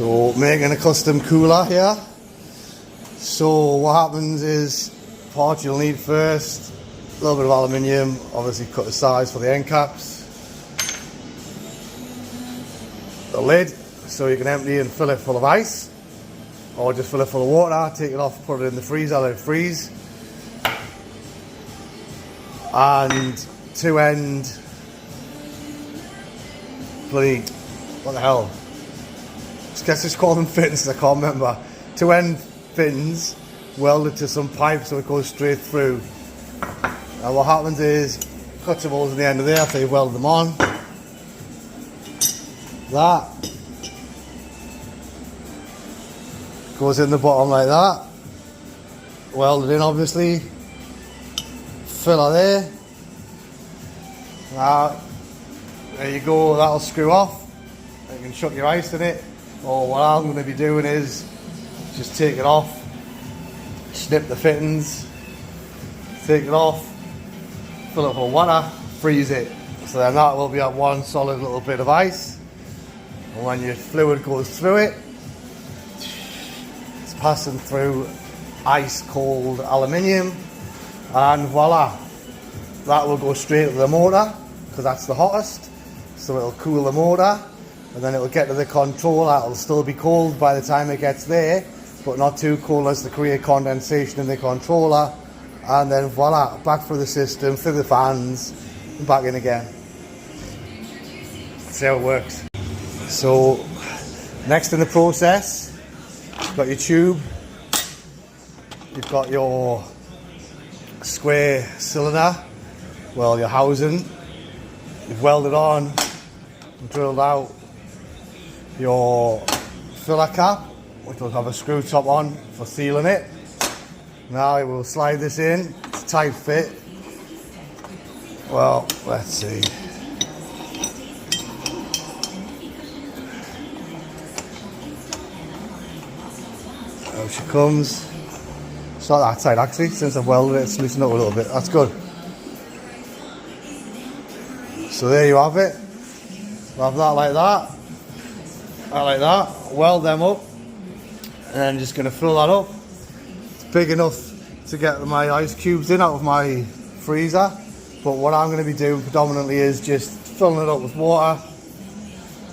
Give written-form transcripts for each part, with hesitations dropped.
So making a custom cooler here. So what happens is, parts you'll need first, a little bit of aluminium, obviously cut the size for the end caps, the lid so you can empty and fill it full of ice, or just fill it full of water, take it off, put it in the freezer, let it freeze, and two end bloody, what the hell, I guess it's called them fittings, I can't remember. Two end fittings welded to some pipe so it goes straight through. And what happens is, cut some holes in the end of there after you've welded them on. That goes in the bottom like that. Welded in obviously. Filler there. Now, there you go, that'll screw off. You can chuck your ice in it. Or what I'm going to be doing is just take it off, snip the fittings, take it off, fill it full of water, freeze it. So then that will be at one solid little bit of ice. And when your fluid goes through it, it's passing through ice cold aluminium, and voila, that will go straight to the motor because that's the hottest. So it'll cool the motor. And then it will get to the controller. It'll still be cold by the time it gets there, but not too cold as to create condensation in the controller. And then voila, back through the system, through the fans, and back in again. That's how it works. So, next in the process, you've got your tube, you've got your square cylinder, well, your housing, you've welded on, drilled out your filler cap, which will have a screw top on for sealing it. Now we will slide this in. It's a tight fit. Well, let's see. Out she comes. It's not that tight actually. Since I've welded it, it's loosened up a little bit. That's good. So there you have it. We'll have that like that. Like that, weld them up, and then just going to fill that up. It's big enough to get my ice cubes in out of my freezer, but what I'm going to be doing predominantly is just filling it up with water,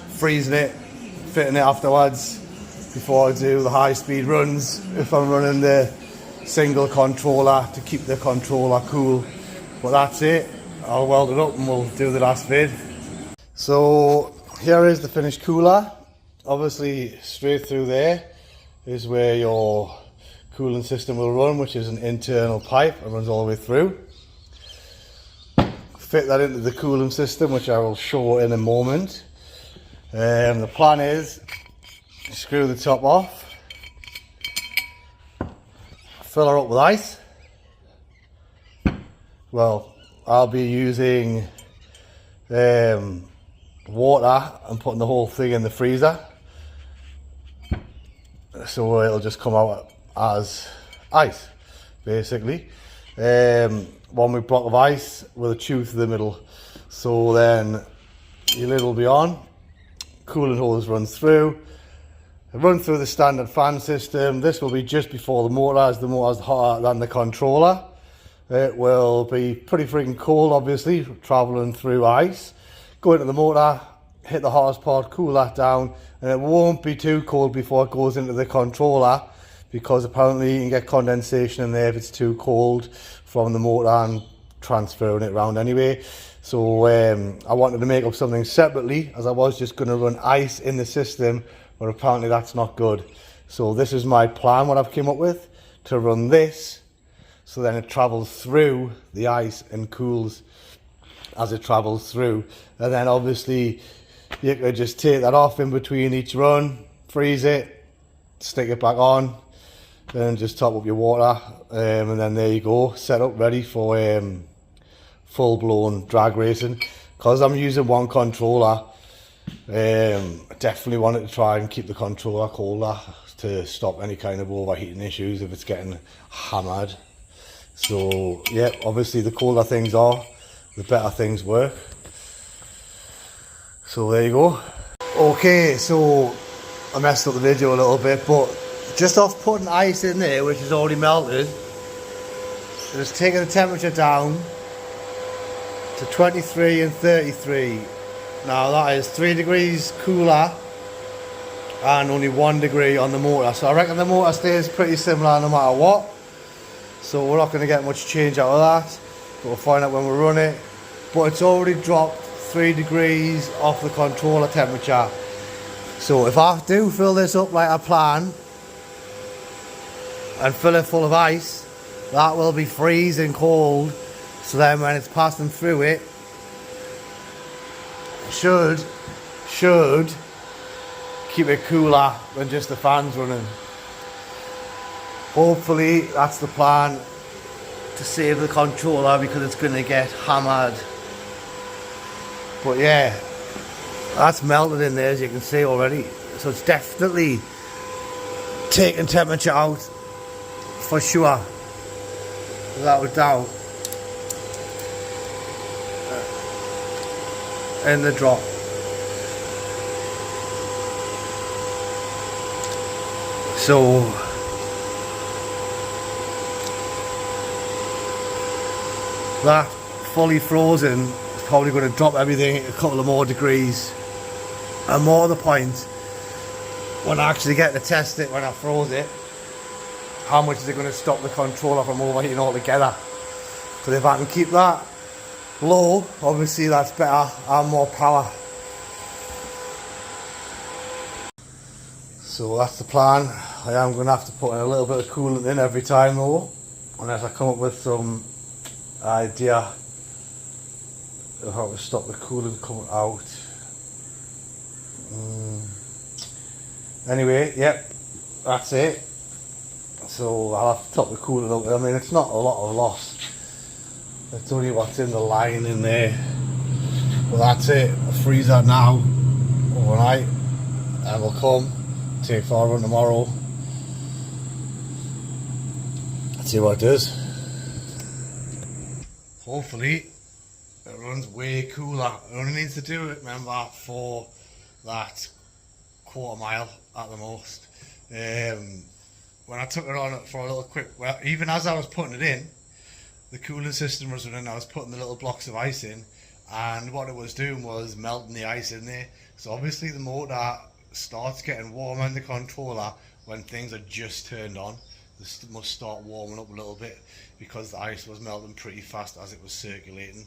freezing it, fitting it afterwards before I do the high speed runs if I'm running the single controller to keep the controller cool. But that's it, I'll weld it up and we'll do the last vid. So here is the finished cooler. Obviously straight through there is where your cooling system will run, which is an internal pipe that runs all the way through. Fit that into the cooling system, which I will show in a moment. The plan is screw the top off, fill her up with ice. Well, I'll be using water and putting the whole thing in the freezer, so it'll just come out as ice basically. One big block of ice with a tube through the middle, so then your lid will be on, cooling hose runs through, the standard fan system. This will be just before the motor, as the motor is hotter than the controller. It will be pretty freaking cold, obviously, travelling through ice. Go into the motor, hit the hottest part, cool that down, and it won't be too cold before it goes into the controller, because apparently you can get condensation in there if it's too cold from the motor and transferring it around anyway. So I wanted to make up something separately, as I was just going to run ice in the system, but apparently that's not good. So this is my plan, what I've came up with, to run this, so then it travels through the ice and cools as it travels through. And then obviously you could just take that off in between each run, freeze it, stick it back on, then just top up your water, and then there you go, set up ready for full-blown drag racing. Because I'm using one controller, I definitely wanted to try and keep the controller colder to stop any kind of overheating issues if it's getting hammered. So yeah, obviously the colder things are, the better things work. So there you go. Okay, so I messed up the video a little bit, but just off putting ice in there, which is already melted, just taking the temperature down to 23 and 33. Now that is 3 degrees cooler and only 1 degree on the motor. So I reckon the motor stays pretty similar no matter what. So we're not going to get much change out of that, but we'll find out when we run it. But it's already dropped 3 degrees off the controller temperature. So if I do fill this up like I plan and fill it full of ice, that will be freezing cold. So then when it's passing through it, should keep it cooler than just the fans running. Hopefully that's the plan, to save the controller, because it's going to get hammered. But yeah, that's melted in there, as you can see already. So it's definitely taking temperature out for sure, without a doubt. In the drop. So that fully frozen is probably going to drop everything a couple of more degrees. And more to the point, when I actually get to test it, when I froze it, how much is it going to stop the controller from overheating altogether? Because if I can keep that low, obviously that's better and more power. So that's the plan. I am going to have to put in a little bit of coolant in every time though, unless I come up with some idea of how to stop the coolant coming out. Anyway, yep, that's it. So I'll have to top the coolant up. I mean, it's not a lot of loss. It's only what's in the line in there. But that's it. I'll freeze that now overnight and we'll come take for a run tomorrow. Let's see what it does. Hopefully it runs way cooler. It only needs to do it, remember, for that quarter mile at the most. When I took it on for a little quick, well, even as I was putting it in, the cooling system was running. I was putting the little blocks of ice in, and what it was doing was melting the ice in there. So obviously the motor starts getting warmer in the controller when things are just turned on. This must start warming up a little bit because the ice was melting pretty fast as it was circulating.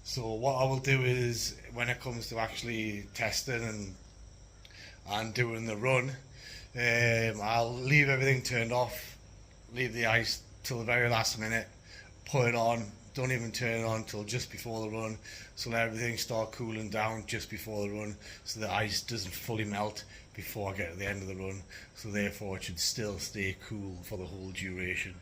So what I will do is, when it comes to actually testing and doing the run, I'll leave everything turned off, leave the ice till the very last minute, put it on, don't even turn it on till just before the run, so let everything start cooling down just before the run, so the ice doesn't fully melt before I get to the end of the run, so therefore it should still stay cool for the whole duration.